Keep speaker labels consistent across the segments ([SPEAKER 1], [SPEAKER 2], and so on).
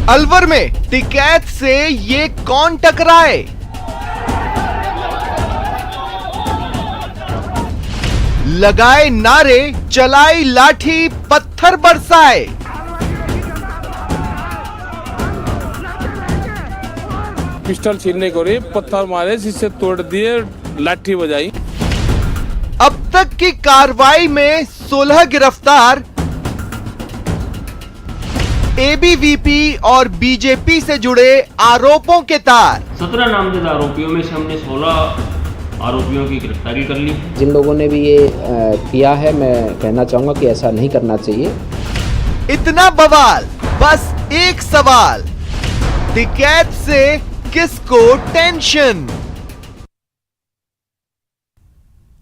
[SPEAKER 1] अलवर में टिकैत से ये कौन टकराए? लगाए नारे, चलाई लाठी, पत्थर बरसाए।
[SPEAKER 2] पिस्टल छीनने को रही, पत्थर मारे, शीशे तोड़ दिए, लाठी बजाई।
[SPEAKER 1] अब तक की कार्रवाई में 16 गिरफ्तार, एबीवीपी और बीजेपी से जुड़े आरोपों के तार।
[SPEAKER 3] 17 नामजद आरोपियों में से हमने 16 आरोपियों की गिरफ्तारी कर ली।
[SPEAKER 4] जिन लोगों ने भी ये किया है, मैं कहना चाहूंगा कि ऐसा नहीं करना चाहिए।
[SPEAKER 1] इतना बवाल, बस एक सवाल, टिकैत से किसको टेंशन?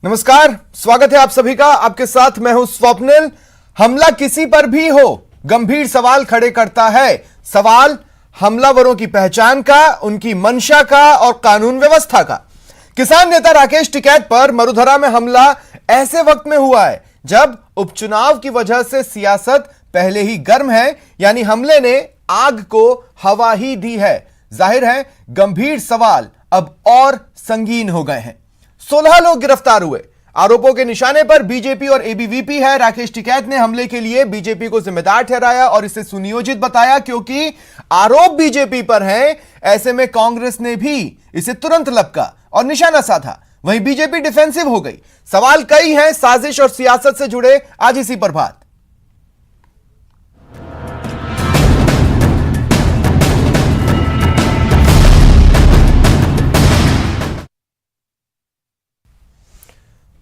[SPEAKER 1] नमस्कार, स्वागत है आप सभी का। आपके साथ मैं हूं स्वप्निल। हमला किसी पर भी हो, गंभीर सवाल खड़े करता है। सवाल हमलावरों की पहचान का, उनकी मंशा का और कानून व्यवस्था का। किसान नेता राकेश टिकैत पर मरुधरा में हमला ऐसे वक्त में हुआ है जब उपचुनाव की वजह से सियासत पहले ही गर्म है, यानी हमले ने आग को हवा ही दी है। जाहिर है गंभीर सवाल अब और संगीन हो गए हैं। 16 लोग गिरफ्तार हुए। आरोपों के निशाने पर बीजेपी और एबीवीपी है। राकेश टिकैत ने हमले के लिए बीजेपी को जिम्मेदार ठहराया और इसे सुनियोजित बताया। क्योंकि आरोप बीजेपी पर हैं, ऐसे में कांग्रेस ने भी इसे तुरंत लपका और निशाना साधा। वहीं बीजेपी डिफेंसिव हो गई। सवाल कई हैं साजिश और सियासत से जुड़े, आज इसी पर बात।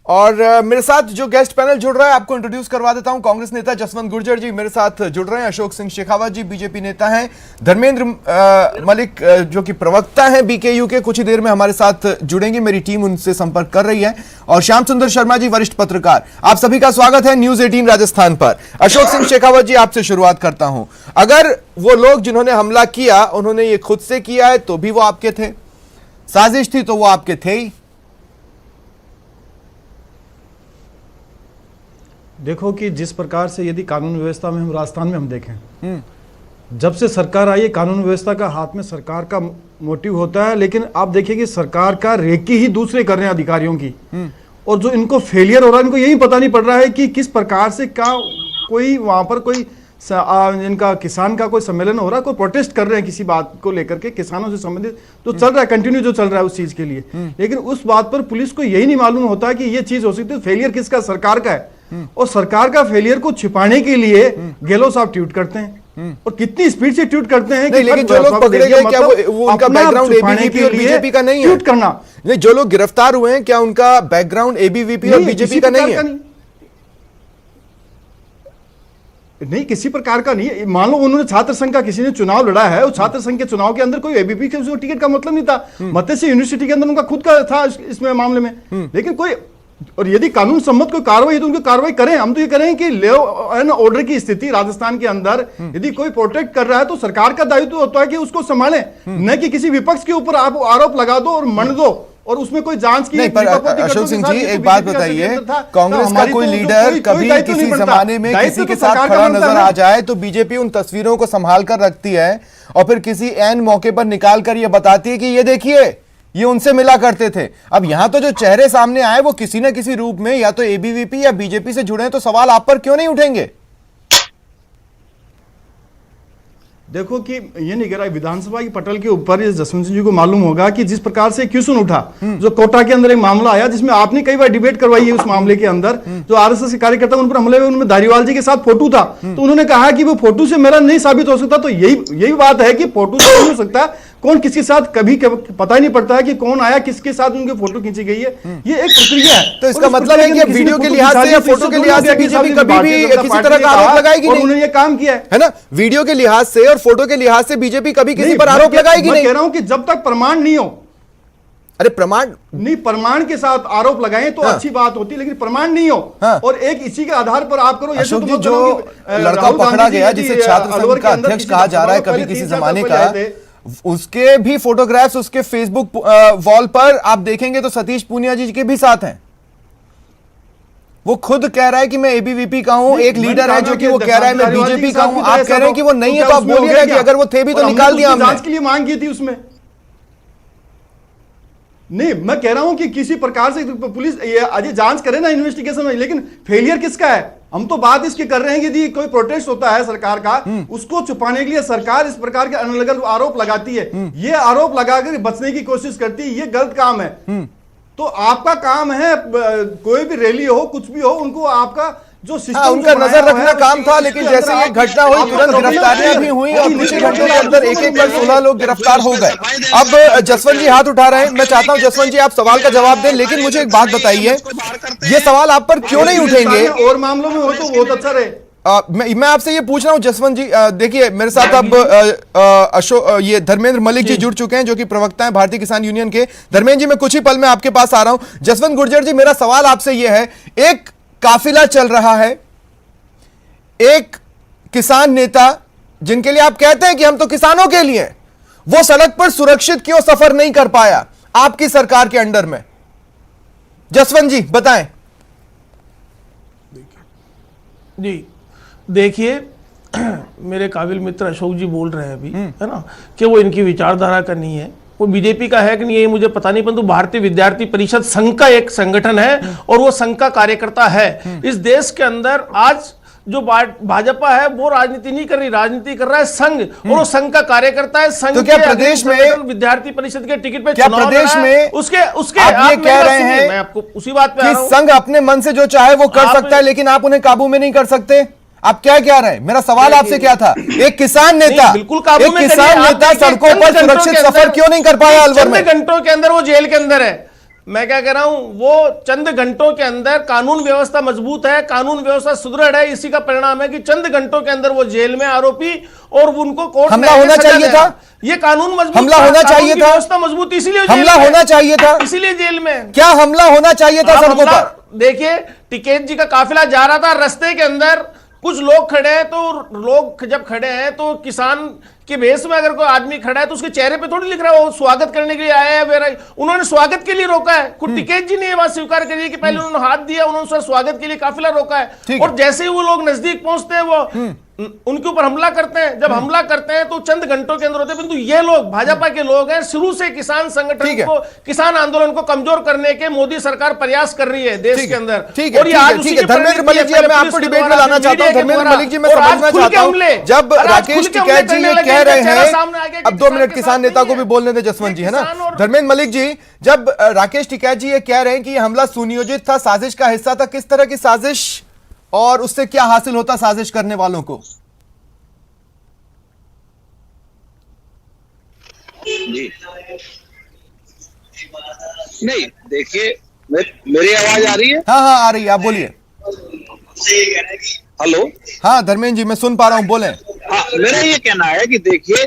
[SPEAKER 1] और मेरे साथ जो गेस्ट पैनल जुड़ रहा है, आपको इंट्रोड्यूस करवा देता हूं। कांग्रेस नेता जसवंत गुर्जर जी मेरे साथ जुड़ रहे हैं। अशोक सिंह शेखावत जी बीजेपी नेता हैं। धर्मेंद्र मलिक जो कि प्रवक्ता हैं बीकेयू के, कुछ ही देर में हमारे साथ जुड़ेंगे। मेरी टीम उनसे संपर्क कर रही है। और श्याम सुंदर शर्मा जी वरिष्ठ पत्रकार। आप सभी का स्वागत है न्यूज 18 राजस्थान पर। अशोक सिंह शेखावत जी, आपसे शुरुआत करता हूं। अगर वो लोग जिन्होंने हमला किया, उन्होंने ये खुद से किया है तो भी वो आपके थे, साजिश थी तो वो आपके थे ही।
[SPEAKER 5] देखो कि जिस प्रकार से यदि कानून व्यवस्था में हम राजस्थान में हम देखें, जब से सरकार आई है, कानून व्यवस्था का हाथ में सरकार का मोटिव होता है। लेकिन आप देखिए कि सरकार का रेकी ही दूसरे कर रहे हैं अधिकारियों की, और जो इनको फेलियर हो रहा है, इनको यही पता नहीं पड़ रहा है कि किस प्रकार से क्या कोई वहां पर कोई इनका किसान का कोई सम्मेलन हो रहा है, कोई प्रोटेस्ट कर रहे हैं किसी बात को लेकर के, किसानों से संबंधित जो चल रहा है, कंटिन्यू जो चल रहा है उस चीज के लिए। लेकिन उस बात पर पुलिस को यही नहीं मालूम होता कि ये चीज हो सकती है। फेलियर किसका? सरकार का है। और सरकार का फेलियर को छिपाने के लिए गहलोत साहब ट्वीट करते हैं, और कितनी स्पीड से ट्वीट करते हैं।
[SPEAKER 1] लेकिन जो लोग पकड़े गए, क्या वो उनका बैकग्राउंड एबीवीपी और बीजेपी का नहीं है?
[SPEAKER 5] ट्वीट करना
[SPEAKER 1] नहीं, जो लोग गिरफ्तार हुए हैं, क्या उनका बैकग्राउंड एबीवीपी और बीजेपी का नहीं है?
[SPEAKER 5] नहीं, किसी प्रकार का नहीं। मान लो उन्होंने छात्र संघ का किसी ने चुनाव लड़ा है, उस छात्र संघ के चुनाव के अंदर कोई एबीपी के टिकट का मतलब नहीं था। मत्स्य यूनिवर्सिटी के अंदर उनका खुद का था इसमें मामले में। लेकिन कोई, और यदि कानून सम्मत कोई कार्रवाई है तो उनकी कार्रवाई करें। हम तो ये करें कि लॉ एंड ऑर्डर की स्थिति राजस्थान के अंदर यदि कोई प्रोटेक्ट कर रहा है तो सरकार का दायित्व होता है कि उसको संभाले, न कि किसी विपक्ष के ऊपर आप आरोप लगा दो और मंड दो और उसमें कोई जांच की।
[SPEAKER 1] नहीं, पर अशोक सिंह जी एक बात बताइए, कांग्रेस का कोई लीडर कभी किसी जमाने में किसी के साथ खड़ा नजर आ जाए तो बीजेपी उन तस्वीरों को संभाल कर रखती है और फिर किसी ऐन मौके पर निकाल कर ये बताती है कि ये देखिए ये उनसे मिला करते थे। अब यहां तो जो चेहरे सामने आए वो किसी न किसी रूप में या तो एबीवीपी या बीजेपी से जुड़े हैं, तो सवाल आप पर क्यों नहीं उठेंगे?
[SPEAKER 5] देखो कि ये नहीं कह रहा, विधानसभा की पटल के ऊपर जसवंत सिंह जी को मालूम होगा कि जिस प्रकार से क्वेश्चन उठा, जो कोटा के अंदर एक मामला आया जिसमें आपने कई बार डिबेट करवाई है, उस मामले के अंदर जो आरएसएस के कार्यकर्ता उन पर हमले हुए, उनमें धारीवाल जी के साथ फोटो था, तो उन्होंने कहा कि वो फोटो से मेरा नहीं साबित हो सकता। तो यही बात है कि फोटो से नहीं हो सकता, कौन किसके साथ कभी पता ही नहीं पड़ता है कि कौन आया, किसके साथ उनकी फोटो खींची गई है। ये एक प्रक्रिया है।
[SPEAKER 1] तो इसका मतलब है कि वीडियो के लिहाज से या फोटो के लिहाज से बीजेपी कभी भी किसी तरह का आरोप लगाएगी नहीं।
[SPEAKER 5] उन्होंने ये काम किया है
[SPEAKER 1] ना, वीडियो के लिहाज से और फोटो के लिहाज से बीजेपी कभी किसी पर आरोप लगाएगी नहीं।
[SPEAKER 5] मैं कह रहा हूं कि जब तक प्रमाण नहीं हो।
[SPEAKER 1] अरे प्रमाण
[SPEAKER 5] नहीं, प्रमाण के साथ आरोप लगाएं तो अच्छी बात होती, लेकिन प्रमाण नहीं हो और एक इसी के आधार पर आप करो।
[SPEAKER 1] अशोक जी, जो लड़का पकड़ा गया जिसे छात्र संघ का अध्यक्ष कहा जा रहा है कभी किसी जमाने का, उसके भी फोटोग्राफ्स उसके फेसबुक वॉल पर आप देखेंगे तो सतीश पूनिया जी के भी साथ हैं। वो खुद कह रहा है कि मैं एबीवीपी का हूं, एक लीडर है जो कि वो कह रहा है मैं बीजेपी का हूं। आप कह रहे हैं कि वो नहीं है, तो आप बोलिए ना कि अगर वो थे भी तो निकाल दिया हमने।
[SPEAKER 5] जांच के लिए मांग की थी उसमें। नहीं, मैं कह रहा हूं कि किसी प्रकार से पुलिस अजय जांच करे ना इन्वेस्टिगेशन में, लेकिन फेलियर किसका है? हम तो बात इसकी कर रहे हैं कि यदि कोई प्रोटेस्ट होता है सरकार का, उसको छुपाने के लिए सरकार इस प्रकार के अलग अलग आरोप लगाती है। ये आरोप लगाकर बचने की कोशिश करती है, ये गलत काम है। तो आपका काम है, कोई भी रैली हो, कुछ भी हो, उनको आपका जो सिस्टम
[SPEAKER 1] उनका नजर रखना काम था। लेकिन जैसे ये घटना हुई तुरंत गिरफ्तारियां भी हुई और कुछ ही घंटों के अंदर एक कर 16 लोग गिरफ्तार हो गए। अब जसवंत जी हाथ उठा रहे हैं, मैं चाहता हूं जसवंत जी आप सवाल का जवाब दें, लेकिन मुझे एक बात बताइए, ये सवाल आप पर क्यों नहीं उठेंगे?
[SPEAKER 5] और मामलों में हो तो बहुत अच्छा रहे।
[SPEAKER 1] मैं आपसे ये पूछ रहा हूं जसवंत जी, देखिए मेरे साथ अब ये धर्मेंद्र मलिक जी जुड़ चुके हैं जो कि प्रवक्ता हैं भारतीय किसान यूनियन के। धर्मेंद्र जी मैं कुछ ही पल में आपके पास आ रहा हूं। जसवंत गुर्जर जी, मेरा सवाल आपसे ये है, एक काफिला चल रहा है, एक किसान नेता जिनके लिए आप कहते हैं कि हम तो किसानों के लिए, वो सड़क पर सुरक्षित क्यों सफर नहीं कर पाया आपकी सरकार के अंडर में? जसवंत जी बताएं।
[SPEAKER 6] जी देखिए, मेरे काबिल मित्र अशोक जी बोल रहे हैं अभी, है ना, कि वो इनकी विचारधारा का नहीं है, वो बीजेपी का है कि नहीं ये मुझे पता नहीं, परंतु भारतीय विद्यार्थी परिषद संघ का एक संगठन है और वो संघ का कार्यकर्ता है। इस देश के अंदर आज जो भाजपा है वो राजनीति नहीं कर रही, राजनीति कर रहा है संघ, और वो संघ का कार्यकर्ता है। संघ
[SPEAKER 1] तो क्या प्रदेश में
[SPEAKER 6] विद्यार्थी परिषद के टिकट पे
[SPEAKER 1] क्या प्रदेश में
[SPEAKER 6] उसके
[SPEAKER 1] आप ये कह रहे हैं
[SPEAKER 6] मैं आपको उसी बात पे
[SPEAKER 1] कि संघ अपने मन से जो चाहे वो कर सकता है, लेकिन आप उन्हें काबू में नहीं कर सकते? आप क्या कह रहे हैं? मेरा सवाल आपसे क्या था, एक किसान नेता,
[SPEAKER 6] बिल्कुल काबू में,
[SPEAKER 1] एक किसान नेता सड़कों पर सुरक्षित सफर क्यों नहीं कर पाया अलवर में?
[SPEAKER 6] चंद घंटों के अंदर वो जेल के अंदर है। मैं क्या कह रहा हूं, वो चंद घंटों के अंदर कानून व्यवस्था मजबूत है, कानून व्यवस्था सुदृढ़ है, इसी का परिणाम है कि चंद घंटों के अंदर वो जेल में आरोपी और उनको कोर्ट
[SPEAKER 1] हमला होना चाहिए था।
[SPEAKER 6] ये कानून मजबूत,
[SPEAKER 1] हमला होना चाहिए था,
[SPEAKER 6] व्यवस्था मजबूत, इसीलिए
[SPEAKER 1] हमला होना चाहिए था,
[SPEAKER 6] इसीलिए जेल में।
[SPEAKER 1] क्या हमला होना चाहिए था सड़कों पर?
[SPEAKER 6] देखिए, टिकैत जी का काफिला जा रहा था, रास्ते के अंदर कुछ लोग खड़े हैं, तो लोग जब खड़े हैं तो किसान के भेष में अगर कोई आदमी खड़ा है तो उसके चेहरे पे थोड़ी लिख रहा है वो स्वागत करने के लिए आया है मेरा। उन्होंने स्वागत के लिए रोका है। खुद टिकैत जी ने ये बात स्वीकार करी है कि पहले उन्होंने हाथ दिया, उन्होंने स्वागत के लिए काफिला रोका है, और जैसे ही वो लोग नजदीक पहुंचते हैं वो उनके ऊपर हमला करते हैं। जब हमला करते हैं तो चंद घंटों के अंदर होते हैं, परंतु ये लोग भाजपा के लोग हैं, शुरू से किसान संगठन को, किसान आंदोलन को कमजोर करने के मोदी सरकार प्रयास कर रही है देश के अंदर।
[SPEAKER 1] और ये आज धर्मेंद्र मलिक जी, मैं आपको डिबेट में लाना चाहता हूं। धर्मेंद्र मलिक जी, मैं समझना चाहता हूं, जब राकेश टिकैत जी ये कह रहे हैं, अब 2 मिनट किसान नेता को भी बोलने दें जसवंत जी, है ना। धर्मेंद्र मलिक जी, जब राकेश टिकैत जी ये कह रहे हैं कि ये हमला सुनियोजित था, साजिश का हिस्सा था, किस तरह की साजिश और उससे क्या हासिल होता साजिश करने वालों को?
[SPEAKER 7] जी नहीं, देखिए मेरी आवाज आ रही है?
[SPEAKER 1] हाँ आ रही है, आप बोलिए।
[SPEAKER 7] हेलो,
[SPEAKER 1] हाँ धर्मेंद्र जी मैं सुन पा रहा हूँ, बोले।
[SPEAKER 7] हाँ, मेरा ये कहना है कि देखिए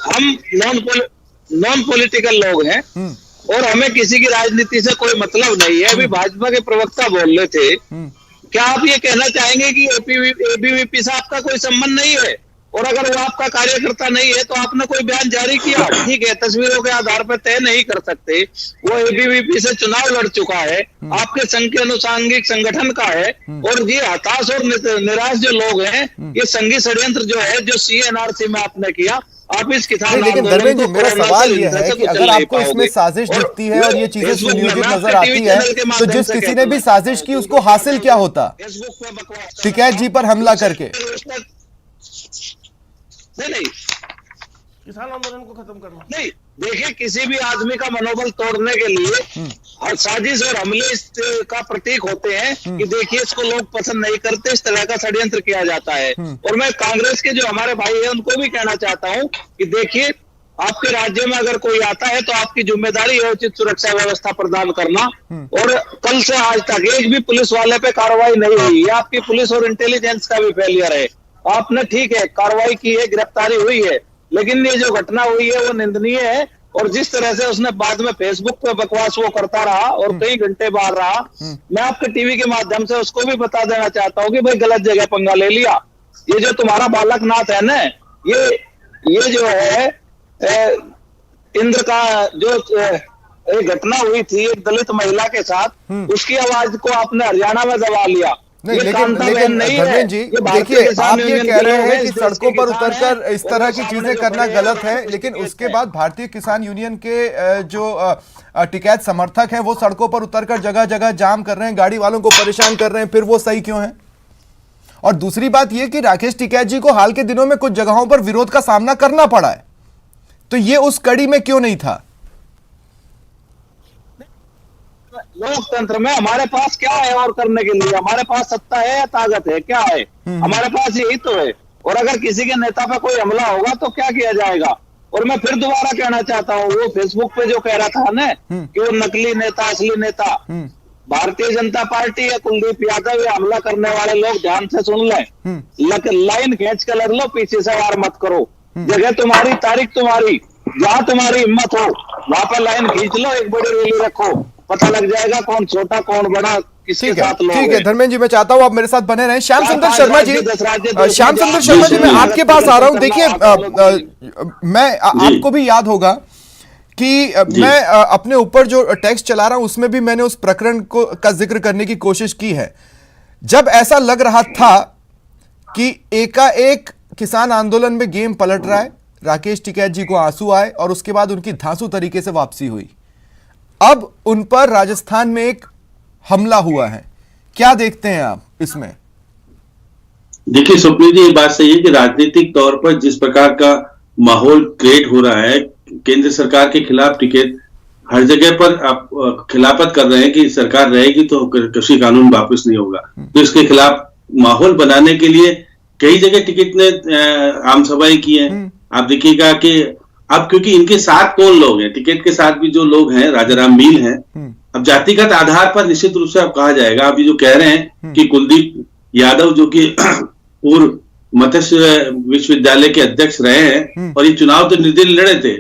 [SPEAKER 7] हम नॉन पॉलिटिकल लोग हैं और हमें किसी की राजनीति से कोई मतलब नहीं है। अभी भाजपा के प्रवक्ता बोल रहे थे, क्या आप ये कहना चाहेंगे कि एबीवीपी से आपका कोई संबंध नहीं है? और अगर वो आपका कार्यकर्ता नहीं है तो आपने कोई बयान जारी किया, ठीक है, तस्वीरों के आधार पर तय नहीं कर सकते। वो एबीवीपी से चुनाव लड़ चुका है, आपके संघ के अनुसांगिक संगठन का है, और ये हताश और निराश जो लोग हैं, ये संघी षड्यंत्र जो है, जो सीएनआरसी में आपने किया, आप इस किसान
[SPEAKER 1] लेकिन धर्मेंद्र जी मेरा सवाल यह है कि अगर आपको इसमें साजिश दिखती है और ये चीजें सुनियोजित नजर आती है, तो जिस किसी ने भी साजिश की उसको हासिल क्या होता टिकैत जी पर हमला करके?
[SPEAKER 7] नहीं,
[SPEAKER 6] किसान आंदोलन को खत्म करना
[SPEAKER 7] नहीं। देखिए, किसी भी आदमी का मनोबल तोड़ने के लिए हर साजिश और हमले का प्रतीक होते हैं कि देखिए इसको लोग पसंद नहीं करते, इस तरह का षड्यंत्र किया जाता है। और मैं कांग्रेस के जो हमारे भाई हैं उनको भी कहना चाहता हूं कि देखिए, आपके राज्य में अगर कोई आता है तो आपकी जिम्मेदारी है उचित सुरक्षा व्यवस्था प्रदान करना। और कल से आज तक एक भी पुलिस वाले पे कार्रवाई नहीं हुई, ये आपकी पुलिस और इंटेलिजेंस का भी फेलियर है। आपने ठीक है कार्रवाई की है, गिरफ्तारी हुई है, लेकिन ये जो घटना हुई है वो निंदनीय है। और जिस तरह से उसने बाद में फेसबुक पे बकवास वो करता रहा और कई घंटे बाहर रहा, मैं आपके टीवी के माध्यम से उसको भी बता देना चाहता हूँ कि भाई गलत जगह पंगा ले लिया। ये जो तुम्हारा बालकनाथ है ना, ये जो है इंद्र का जो एक घटना हुई थी एक दलित महिला के साथ, उसकी आवाज को आपने हरियाणा में दबा लिया।
[SPEAKER 1] नहीं,
[SPEAKER 7] ये
[SPEAKER 1] लेकिन
[SPEAKER 7] कांता बहन नहीं है,
[SPEAKER 1] धर्मेंद्र जी
[SPEAKER 7] ये भारतीय
[SPEAKER 1] देखिए,
[SPEAKER 7] किसान
[SPEAKER 1] आप ये
[SPEAKER 7] यूनियन
[SPEAKER 1] कह
[SPEAKER 7] के
[SPEAKER 1] रहे
[SPEAKER 7] लोग
[SPEAKER 1] हैं
[SPEAKER 7] इस
[SPEAKER 1] कि
[SPEAKER 7] देश
[SPEAKER 1] सड़कों
[SPEAKER 7] के
[SPEAKER 1] पर
[SPEAKER 7] किसान
[SPEAKER 1] उतरकर
[SPEAKER 7] हैं,
[SPEAKER 1] इस तरह की
[SPEAKER 7] और
[SPEAKER 1] चीजें
[SPEAKER 7] सामने
[SPEAKER 1] करना
[SPEAKER 7] जो
[SPEAKER 1] गलत
[SPEAKER 7] खड़े
[SPEAKER 1] है,
[SPEAKER 7] हैं,
[SPEAKER 1] लेकिन
[SPEAKER 7] वो
[SPEAKER 1] उसके
[SPEAKER 7] देश
[SPEAKER 1] बाद भारतीय किसान यूनियन के जो टिकैत समर्थक हैं वो सड़कों पर उतरकर जगह जगह जाम कर रहे हैं, गाड़ी वालों को परेशान कर रहे हैं, फिर वो सही क्यों है? और दूसरी बात यह कि राकेश टिकैत जी को हाल के दिनों में कुछ जगहों पर विरोध का सामना करना पड़ा है, तो ये उस कड़ी में क्यों नहीं था?
[SPEAKER 7] लोकतंत्र में हमारे पास क्या है और करने के लिए? हमारे पास सत्ता है या ताकत है, क्या है? हमारे पास यही तो है। और अगर किसी के नेता पे कोई हमला होगा तो क्या किया जाएगा? और मैं फिर दोबारा कहना चाहता हूँ, वो फेसबुक पे जो कह रहा था ना कि वो नकली नेता असली नेता, भारतीय जनता पार्टी या कुलदीप यादव या हमला करने वाले लोग ध्यान से सुन लें, लाइन खींच कर लड़ लो, पीछे से वार मत करो। जगह तुम्हारी, तारीख तुम्हारी, जहां तुम्हारी हिम्मत हो वहां पर लाइन खींच लो, एक बड़ी रैली रखो, पता लग जाएगा कौन छोटा कौन बड़ा, किसके साथ लोग।
[SPEAKER 1] ठीक है धर्मेंद्र जी, मैं चाहता हूं आप मेरे साथ बने रहें। श्याम सुंदर शर्मा जी, श्याम सुंदर शर्मा जी, मैं आपके पास आ रहा हूं। देखिए, मैं आपको भी याद होगा कि मैं अपने ऊपर जो टेक्स्ट चला रहा हूं उसमें भी मैंने उस प्रकरण को का जिक्र करने की कोशिश की है, जब ऐसा लग रहा था कि एकाएक किसान आंदोलन में गेम पलट रहा है, राकेश टिकैत जी को आंसू आए और उसके बाद उनकी धांसू तरीके से वापसी हुई। अब उन पर राजस्थान में एक हमला हुआ है, क्या देखते हैं आप इसमें?
[SPEAKER 8] देखिए स्वप्निल जी, ये बात सही है कि राजनीतिक तौर पर जिस प्रकार का माहौल क्रिएट हो रहा है, केंद्र सरकार के खिलाफ टिकैत हर जगह पर आप खिलाफत कर रहे हैं कि सरकार रहेगी तो कृषि कानून वापस नहीं होगा, तो इसके खिलाफ माहौल बनाने के लिए कई जगह टिकैत ने आम सभाएं की हैं। आप देखिएगा कि अब क्योंकि इनके साथ कौन लोग हैं, टिकैत के साथ भी जो लोग हैं राजाराम मील हैं, अब जातिगत आधार पर निश्चित रूप से अब कहा जाएगा। आप ये जो कह रहे हैं कि कुलदीप यादव जो कि पूर्व मत्स्य विश्वविद्यालय के अध्यक्ष रहे हैं और ये चुनाव तो निर्दलीय लड़े थे,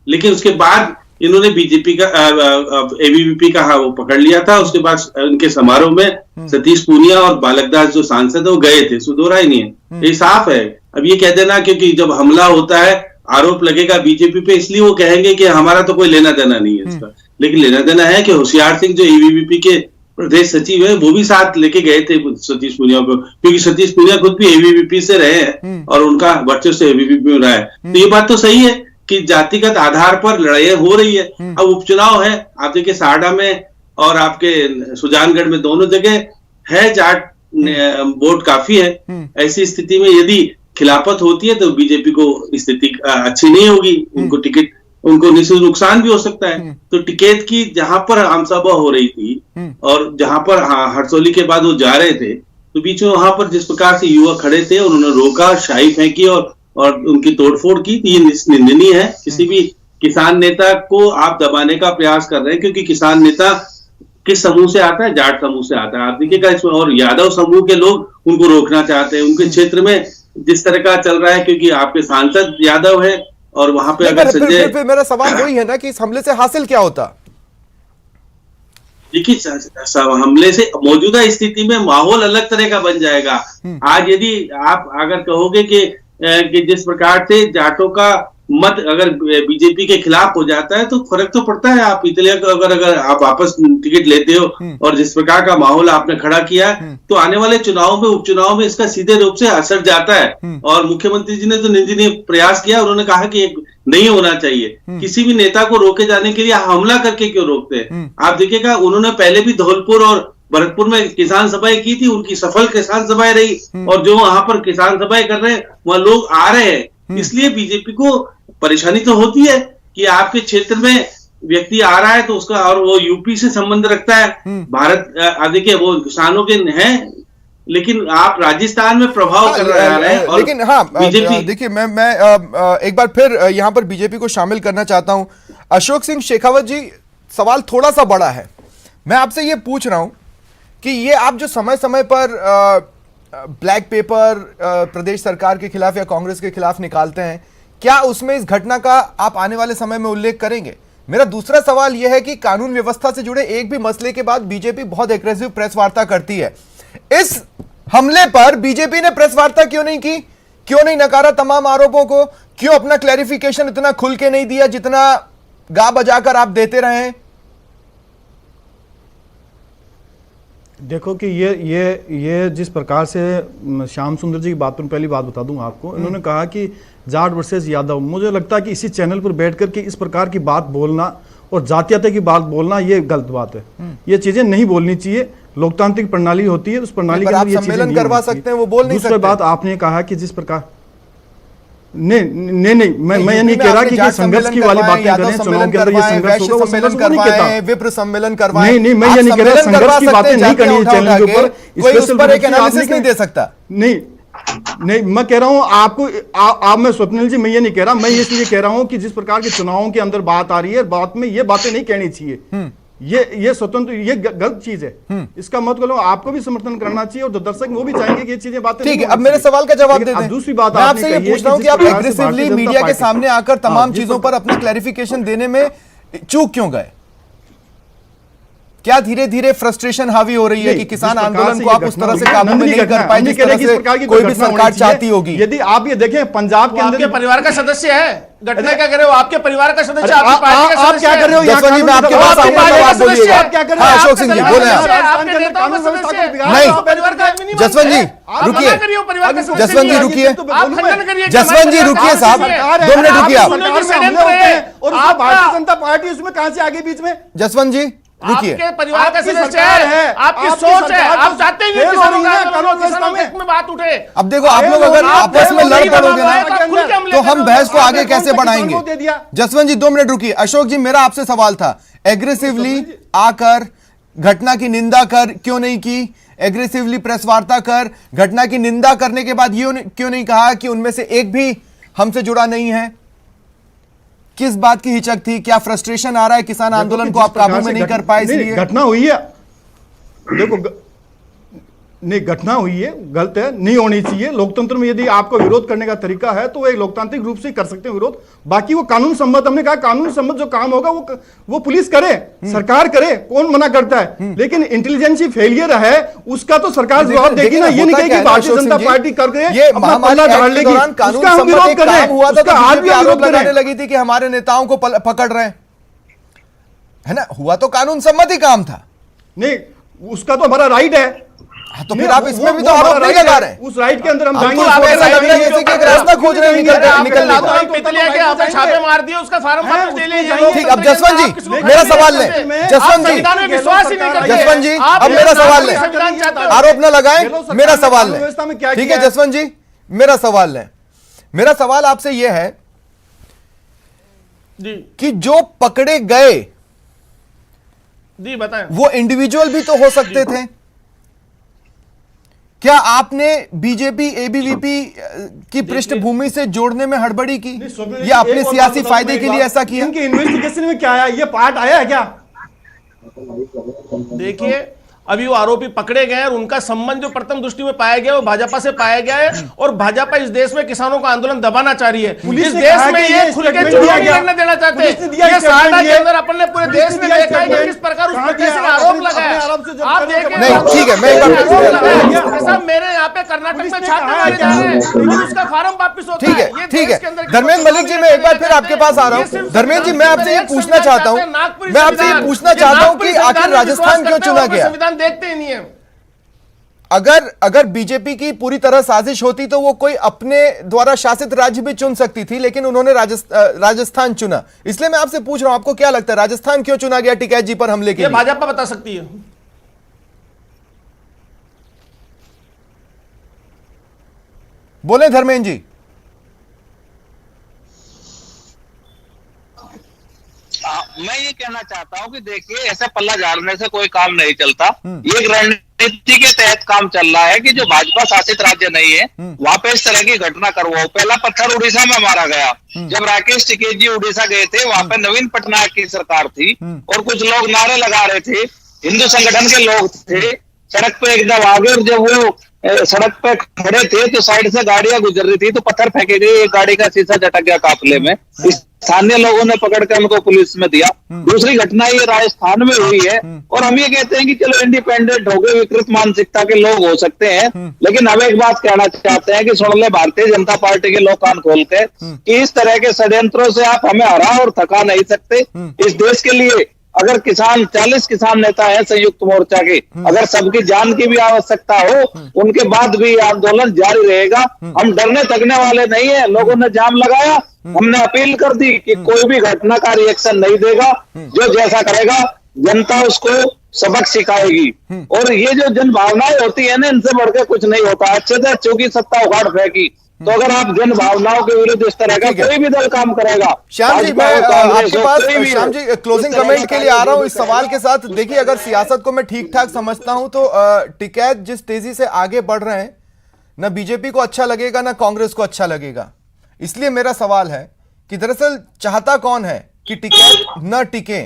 [SPEAKER 8] लेकिन उसके बाद इन्होंने बीजेपी का एबीवीपी का वो पकड़ लिया था। उसके बाद उनके समारोह में सतीश पूनिया और बालकदास जो सांसद है वो गए थे, सुधोरा ही नहीं है, ये साफ है। अब ये कह देना क्योंकि जब हमला होता है आरोप लगेगा बीजेपी पे, इसलिए वो कहेंगे कि हमारा तो कोई लेना देना नहीं है इसका, लेकिन लेना देना है कि होशियार सिंह जो एबीवीपी के प्रदेश सचिव है वो भी साथ लेके गए थे सतीश पूनिया को, क्योंकि सतीश पूनिया खुद भी एबीवीपी से रहे हैं और उनका वर्चस्व एबीवीपी में रहा है। तो ये बात तो सही है कि जातिगत आधार पर लड़ाइयां हो रही है। अब उपचुनाव है, आप देखिए सारडा में और आपके सुजानगढ़ में दोनों जगह है जाट वोट काफी है। ऐसी स्थिति में यदि खिलाफत होती है तो बीजेपी को स्थिति अच्छी नहीं होगी, उनको टिकट, उनको निश्चित नुकसान भी हो सकता है। तो टिकैत की जहां पर आमसभा हो रही थी और जहां पर हरसौली के बाद वो जा रहे थे, तो बीच में वहां पर जिस प्रकार से युवक खड़े थे उन्होंने रोका, शाही फेंकी और उनकी तोड़फोड़ की, ये निंदनीय है। किसी भी किसान नेता को आप दबाने का प्रयास कर रहे हैं, क्योंकि किसान नेता किस समूह से आता है? जाट समूह से आता है। आप देखिएगा इसमें, और यादव समूह के लोग उनको रोकना चाहते हैं उनके क्षेत्र में जिस तरह का चल रहा है, क्योंकि आपके सांसद यादव है और वहां पे अगर संजय,
[SPEAKER 1] फिर मेरा सवाल वही है ना कि इस हमले से हासिल क्या होता?
[SPEAKER 8] देखिए हमले से मौजूदा स्थिति में माहौल अलग तरह का बन जाएगा। आज यदि आप अगर कहोगे कि जिस प्रकार से जाटों का मत अगर बीजेपी के खिलाफ हो जाता है तो फर्क तो पड़ता है। आप इतने अगर आप वापस टिकट लेते हो और जिस प्रकार का माहौल आपने खड़ा किया, तो आने वाले चुनाव में, उपचुनाव में इसका सीधे रूप से असर जाता है। और मुख्यमंत्री जी ने तो निंदनीय प्रयास किया, उन्होंने कहा कि नहीं होना चाहिए। किसी भी नेता को रोके जाने के लिए हमला करके क्यों रोकते हैं? आप देखिएगा उन्होंने पहले भी धौलपुर और भरतपुर में किसान सभाएं की थी, उनकी सफल किसान सभाएं रही, और जो वहां पर किसान सभाएं कर रहे हैं वहां लोग आ रहे हैं। इसलिए बीजेपी को परेशानी तो होती है कि आपके क्षेत्र में व्यक्ति आ रहा है तो उसका, और वो यूपी से संबंध रखता है, भारत देखिए वो किसानों के हैं, लेकिन आप राजस्थान में प्रभाव कर रहे हैं। और
[SPEAKER 1] लेकिन हाँ, बीजेपी देखिए, मैं एक बार फिर यहां पर बीजेपी को शामिल करना चाहता हूं। अशोक सिंह शेखावत जी, सवाल थोड़ा सा बड़ा है। मैं आपसे ये पूछ रहा हूं कि ये आप जो समय समय पर ब्लैक पेपर प्रदेश सरकार के खिलाफ या कांग्रेस के खिलाफ निकालते हैं, क्या उसमें इस घटना का आप आने वाले समय में उल्लेख करेंगे? मेरा दूसरा सवाल यह है कि कानून व्यवस्था से जुड़े एक भी मसले के बाद बीजेपी बहुत एग्रेसिव प्रेस वार्ता करती है। इस हमले पर बीजेपी ने प्रेस वार्ता क्यों नहीं की? क्यों नहीं नकारा तमाम आरोपों को? क्यों अपना क्लैरिफिकेशन इतना खुल के नहीं दिया जितना गा बजाकर आप देते रहे?
[SPEAKER 5] देखो कि ये जिस प्रकार से श्याम सुंदर जी की बात पर पहली बात बता दूं आपको, इन्होंने कहा कि जाट वर्सेस यादव। मुझे लगता है कि इसी चैनल पर बैठ करके इस प्रकार की बात बोलना और जातीयता की बात बोलना ये गलत बात है। ये चीजें नहीं बोलनी चाहिए। लोकतांत्रिक प्रणाली होती है, उस प्रणाली के अंदर ये चीजें नहीं
[SPEAKER 1] करवा सकते हैं, वो बोल नहीं सकते।
[SPEAKER 5] दूसरी बात आपने कहा कि जिस प्रकार नहीं मैं ये नहीं कह रहा कि संघर्ष की वाली बातें करें, चुनाव के अंदर ये संघर्ष होगा, वो संघर्ष नहीं कहता।
[SPEAKER 1] विप्र सम्मेलन करवाएं,
[SPEAKER 5] नहीं मैं ये नहीं कह रहा संघर्ष की बातें नहीं करनी है चैनल के ऊपर।
[SPEAKER 1] कोई उस पर एक एनालिसिस नहीं दे सकता।
[SPEAKER 5] नहीं मैं कह रहा हूं आपको आप मैं स्वप्निल जी मैं ये नहीं कह रहा, मैं इसलिए कह रहा हूं कि जिस प्रकार के चुनावों के अंदर बात आ रही है, बात में ये बातें नहीं कहनी चाहिए। ये स्वतंत्र, ये गलत चीज है। इसका मतलब आपको भी समर्थन करना चाहिए और जो दर्शक वो भी चाहेंगे कि ये चीजें बातें।
[SPEAKER 1] ठीक है, अब मेरे सवाल का जवाब दे दें।
[SPEAKER 5] दूसरी बात
[SPEAKER 1] मैं आपसे ये पूछ रहा हूं कि आप एग्रेसिवली मीडिया के सामने आकर तमाम चीजों पर अपना क्लैरिफिकेशन देने में चूक क्यों गए? क्या धीरे धीरे फ्रस्ट्रेशन हावी हो रही है कि किसान आंदोलन को आप उस तरह से काबू में नहीं कर पाए जिस तरह से कोई भी सरकार चाहती होगी?
[SPEAKER 5] यदि आप ये देखें पंजाब के अंदर
[SPEAKER 6] परिवार का सदस्य है, घटना क्या कर रहे हो? आपके परिवार का सदस्य,
[SPEAKER 5] आप क्या कर रहे हो?
[SPEAKER 1] जसवंत जी मैं आपके पास आऊंगा तो आप बोलिएगा। हाँ अशोक सिंह जी बोले आप। नहीं जसवंत जी रुकिए, जसवंत जी रुकिए, जसवंत जी रुकिए साहब, 2 मिनट रुकिए आप।
[SPEAKER 5] और भारतीय जनता पार्टी उसमें कहां से आगे बीच में?
[SPEAKER 1] जसवंत जी रुकिए,
[SPEAKER 6] आपके परिवार का सदस्य है, आपकी सोच है, आप चाहते हैं कि किसानों में बात उठे।
[SPEAKER 1] अब देखो आप लोग अगर आपस में लड़ पड़ोगे ना तो हम बहस को आगे कैसे बढ़ाएंगे? जसवंत जी 2 मिनट रुकिए। अशोक जी मेरा आपसे सवाल था, एग्रेसिवली आकर घटना की निंदा कर क्यों नहीं की? एग्रेसिवली प्रेस वार्ता कर, घटना की निंदा करने के बाद ये क्यों नहीं कहा कि उनमें से एक भी हमसे जुड़ा नहीं है? किस बात की हिचक थी? क्या फ्रस्ट्रेशन आ रहा है किसान आंदोलन को आप काबू में नहीं कर पाए इसलिए?
[SPEAKER 5] घटना हुई है, देखो नहीं घटना हुई है, गलत है, नहीं होनी चाहिए। लोकतंत्र में यदि आपको विरोध करने का तरीका है तो एक लोकतांत्रिक रूप से कर सकते हैं विरोध। बाकी वो कानून सम्मत, हमने कहा कानून सम्मत जो काम होगा वो पुलिस करे, सरकार करे, कौन मना करता है? लेकिन इंटेलिजेंसी फेलियर है उसका तो सरकार जवाब देगी ना। ये नहीं कहेगी भारतीय जनता पार्टी करके अपना पल्ला झाड़ लेगी, उसका हम विरोध कर रहे हैं। उसका आज भी आरोप
[SPEAKER 1] लगाने लगी थी कि हमारे नेताओं को पकड़ रहे हैं, है ना? हुआ तो कानून सम्मत ही काम था।
[SPEAKER 5] नहीं उसका तो हमारा राइट है,
[SPEAKER 1] तो फिर आप इसमें भी तो आरोप नहीं लगा रहे हैं।
[SPEAKER 5] उस राइट के अंदर हम जाएंगे।
[SPEAKER 1] आप ऐसा लग रहा है जैसे कि एक रास्ता खोज रहे हैं निकलने का।
[SPEAKER 6] आपने छापे मार दिए, उसका फार्म वापस ले लीजिए।
[SPEAKER 1] ठीक, अब जसवंत जी मेरा सवाल लें। जसवंत जी
[SPEAKER 6] विश्वास ही नहीं करते।
[SPEAKER 1] जसवंत जी अब मेरा सवाल लें, आरोप न लगाएं, मेरा सवाल लें। ठीक है जसवंत जी मेरा सवाल लें। मेरा सवाल आपसे यह है कि जो पकड़े गए
[SPEAKER 6] जी बताएं,
[SPEAKER 1] वो इंडिविजुअल भी तो हो सकते थे। क्या आपने बीजेपी एबीवीपी की पृष्ठभूमि से जोड़ने में हड़बड़ी की या अपने सियासी फायदे के लिए ऐसा किया?
[SPEAKER 5] इनके इन्वेस्टिगेशन में क्या आया? ये पार्ट आया है क्या?
[SPEAKER 6] देखिए अभी वो आरोपी पकड़े गए और उनका संबंध जो प्रथम दृष्टि में पाया गया वो भाजपा से पाया गया है और भाजपा इस देश में किसानों का आंदोलन दबाना चाह रही है। इस देश में ये खुल के चुनाव नहीं लड़ने देना चाहते। ये सारना के अंदर अपन ने पूरे देश में देखा है कि किस प्रकार उस पर किसी ने आरोप लगाया। आप देखें
[SPEAKER 1] नहीं ठीक है, मैं
[SPEAKER 6] साहब मेरे यहाँ पे कर्नाटक में छात्र मारे जा रहे हैं लेकिन उसका फार्म वापिस होता है।
[SPEAKER 1] ठीक है धर्मेंद्र मलिक जी, मैं एक बार फिर आपके पास आ रहा हूँ। धर्मेंद्र जी मैं आपसे ये पूछना चाहता हूँ, मैं आपसे ये पूछना चाहता हूँ कि आखिर राजस्थान क्यों चुना गया?
[SPEAKER 6] संविधान देखते ही नहीं है।
[SPEAKER 1] अगर बीजेपी की पूरी तरह साजिश होती तो वो कोई अपने द्वारा शासित राज्य भी चुन सकती थी, लेकिन उन्होंने राजस्थान चुना। इसलिए मैं आपसे पूछ रहा हूं आपको क्या लगता है राजस्थान क्यों चुना गया टिकैत जी पर हमले के लिए?
[SPEAKER 6] भाजपा बता सकती है।
[SPEAKER 1] बोले धर्मेंद्र जी।
[SPEAKER 7] मैं ये कहना चाहता हूं कि देखिए ऐसा पल्ला झाड़ने से कोई काम नहीं चलता। ये एक रणनीति के तहत काम चल रहा है कि जो भाजपा शासित राज्य नहीं है वहां पे इस तरह की घटना करवाओ। पहला पत्थर उड़ीसा में मारा गया जब राकेश टिकैत जी उड़ीसा गए थे, वहां पे नवीन पटनायक की सरकार थी और कुछ लोग नारे लगा रहे थे, हिंदू संगठन के लोग थे, सड़क पे एकदम आगे, और जब वो सड़क पे खड़े थे तो साइड से गाड़ियां गुजर रही थी तो पत्थर फेंके गए, एक गाड़ी का शीशा झटक गया काफिले में। स्थानीय लोगों ने पकड़ कर उनको पुलिस में दिया। दूसरी घटना ये राजस्थान में हुई है और हम ये कहते हैं कि चलो इंडिपेंडेंट हो गए, विकृत मानसिकता के लोग हो सकते हैं, लेकिन हम एक बात कहना चाहते हैं कि सुन ले भारतीय जनता पार्टी के लोग कान खोल के कि इस तरह के षड्यंत्रों से आप हमें हरा और थका नहीं सकते। इस देश के लिए अगर 40 किसान नेता हैं संयुक्त मोर्चा के, अगर सबकी जान की भी आवश्यकता हो, उनके बाद भी आंदोलन जारी रहेगा। हम डरने थकने वाले नहीं है। लोगों ने जाम लगाया, हमने अपील कर दी कि कोई भी घटना का रिएक्शन नहीं देगा, जो जैसा करेगा जनता उसको सबक सिखाएगी। और ये जो जन भावनाएं होती है ना, इनसे बढ़ के कुछ नहीं होता। अच्छे से चूंकि सत्ता उखाड़ फेंकी, तो अगर आप जन भावनाओं के विरुद्ध इस तरह का कोई भी दल काम करेगा।
[SPEAKER 1] श्याम जी, मैं आपके पास श्याम जी क्लोजिंग कमेंट के लिए आ रहा हूं इस सवाल के साथ। देखिए, अगर सियासत को मैं ठीक ठाक समझता हूं तो टिकैत जिस तेजी से आगे बढ़ रहे हैं, ना बीजेपी को अच्छा लगेगा ना कांग्रेस को अच्छा लगेगा। इसलिए मेरा सवाल है कि दरअसल चाहता कौन है कि टिकैत न टिके?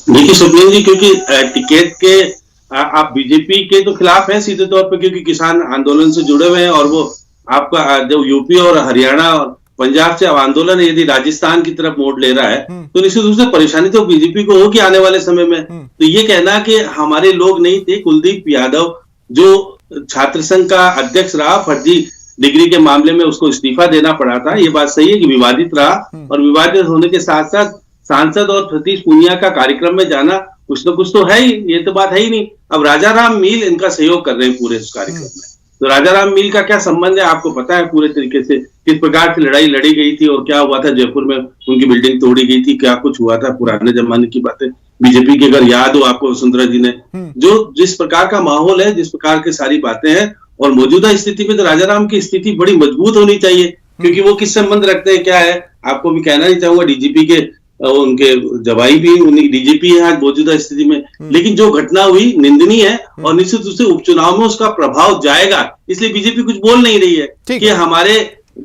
[SPEAKER 8] देखिए सुप्रीम जी, क्योंकि टिकैत के आप बीजेपी के तो खिलाफ हैं सीधे तौर पे, क्योंकि किसान आंदोलन से जुड़े हुए हैं, और वो आपका जो यूपी और हरियाणा और पंजाब से अब आंदोलन यदि राजस्थान की तरफ मोड़ ले रहा है, तो निश्चित रूप से परेशानी तो बीजेपी को होगी आने वाले समय में। तो ये कहना कि हमारे लोग नहीं थे, कुलदीप यादव जो छात्र संघ का अध्यक्ष रहा, फर्जी डिग्री के मामले में उसको इस्तीफा देना पड़ा था, ये बात सही है कि विवादित रहा, और विवादित होने के साथ साथ सांसद और सतीश पूनिया का कार्यक्रम में जाना कुछ न कुछ तो है ही, ये तो बात है ही नहीं। अब राजाराम मील इनका सहयोग कर रहे हैं पूरे इस कार्यक्रम में, तो राजाराम मील का क्या संबंध है आपको पता है पूरे तरीके से, किस प्रकार से लड़ाई लड़ी गई थी और क्या हुआ था जयपुर में, उनकी बिल्डिंग तोड़ी गई थी, क्या कुछ हुआ था, पुराने जमाने की बातें बीजेपी की अगर याद हो आपको वसुंधरा जी ने, जो जिस प्रकार का माहौल है, जिस प्रकार की सारी बातें हैं, और मौजूदा स्थिति में तो राजाराम की स्थिति बड़ी मजबूत होनी चाहिए, क्योंकि वो किस संबंध रखते हैं क्या है, आपको भी कहना नहीं चाहूंगा, डीजीपी के उनके जवाई भी उन्हीं डीजीपी है आज मौजूदा स्थिति में। लेकिन जो घटना हुई निंदनीय है, और निश्चित रूप से उपचुनाव में उसका प्रभाव जाएगा, इसलिए बीजेपी कुछ बोल नहीं रही है कि हमारे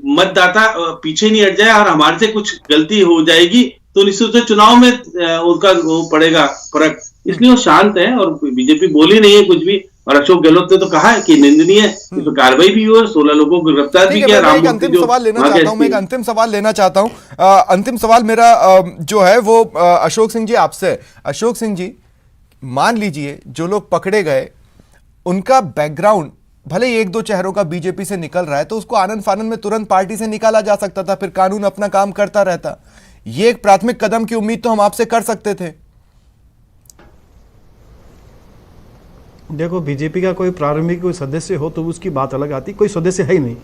[SPEAKER 8] मतदाता पीछे नहीं हट जाए और हमारे से कुछ गलती हो जाएगी तो निश्चित रूप से चुनाव में उनका वो पड़ेगा फर्क, इसलिए वो शांत है और बीजेपी बोली नहीं है कुछ भी। और अशोक गहलोत ने तो कहा है कि निंदनीय है, तो कार्रवाई भी हुई, 16 लोगों को गिरफ्तार भी किया।
[SPEAKER 1] मैं एक अंतिम सवाल लेना चाहता हूं। अंतिम सवाल मेरा जो है वो अशोक सिंह जी आपसे। अशोक सिंह जी, मान लीजिए जो लोग पकड़े गए उनका बैकग्राउंड भले ही 1-2 चेहरों का बीजेपी से निकल रहा है, तो उसको आनंद फानंद में तुरंत पार्टी से निकाला जा सकता था, फिर कानून अपना काम करता रहता। ये एक प्राथमिक कदम की उम्मीद तो हम आपसे कर सकते थे।
[SPEAKER 5] देखो, बीजेपी का कोई प्रारंभिक कोई सदस्य हो तो उसकी बात अलग आती, कोई सदस्य है ही नहीं।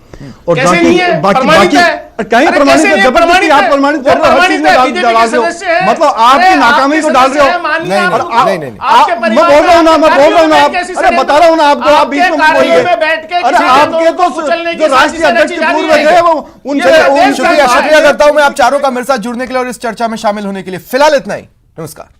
[SPEAKER 6] और बाकी कहीं प्रमाणित
[SPEAKER 5] जबरदस्ती आप प्रमाणित कर रहे हो, हर चीज में डाल रहे हो, मतलब आपकी नाकामी को डाल रहे हो।
[SPEAKER 1] नहीं,
[SPEAKER 5] मैं बोल रहा हूँ ना, अरे बता रहा हूँ ना आपको, आप बीच में बोलिए। अरे आपके तो जो राष्ट्रीय अध्यक्ष पूर्व थे वो उनसे
[SPEAKER 1] शुक्रिया करता हूं मैं आप चारों का मेरे साथ जुड़ने के लिए और इस चर्चा में शामिल होने के लिए। फिलहाल इतना ही, नमस्कार।